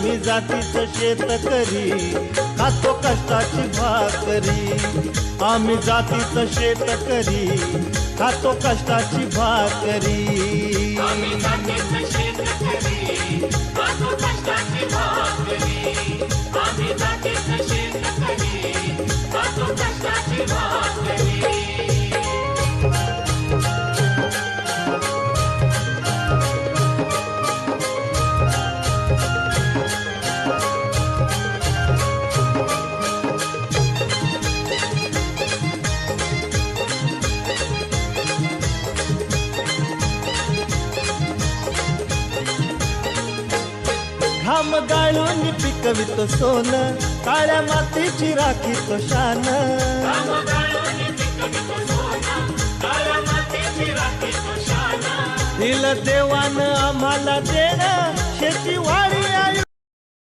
आम्ही जातीचं शेतकरी खातो कष्टाची भाकरी आम्ही जातीचं शेतकरी खातो कष्टाची भाकरी आम्ही जातीचं शेतकरी खातो कष्टाची भाकरी आम्ही जातीचं शेतकरी खातो कष्टाची भाकरी घाम गाळून पिकवितो सोन काळ्या मातीची राखीतो शान दिल देवान आम्हाला देणं शेती वाडी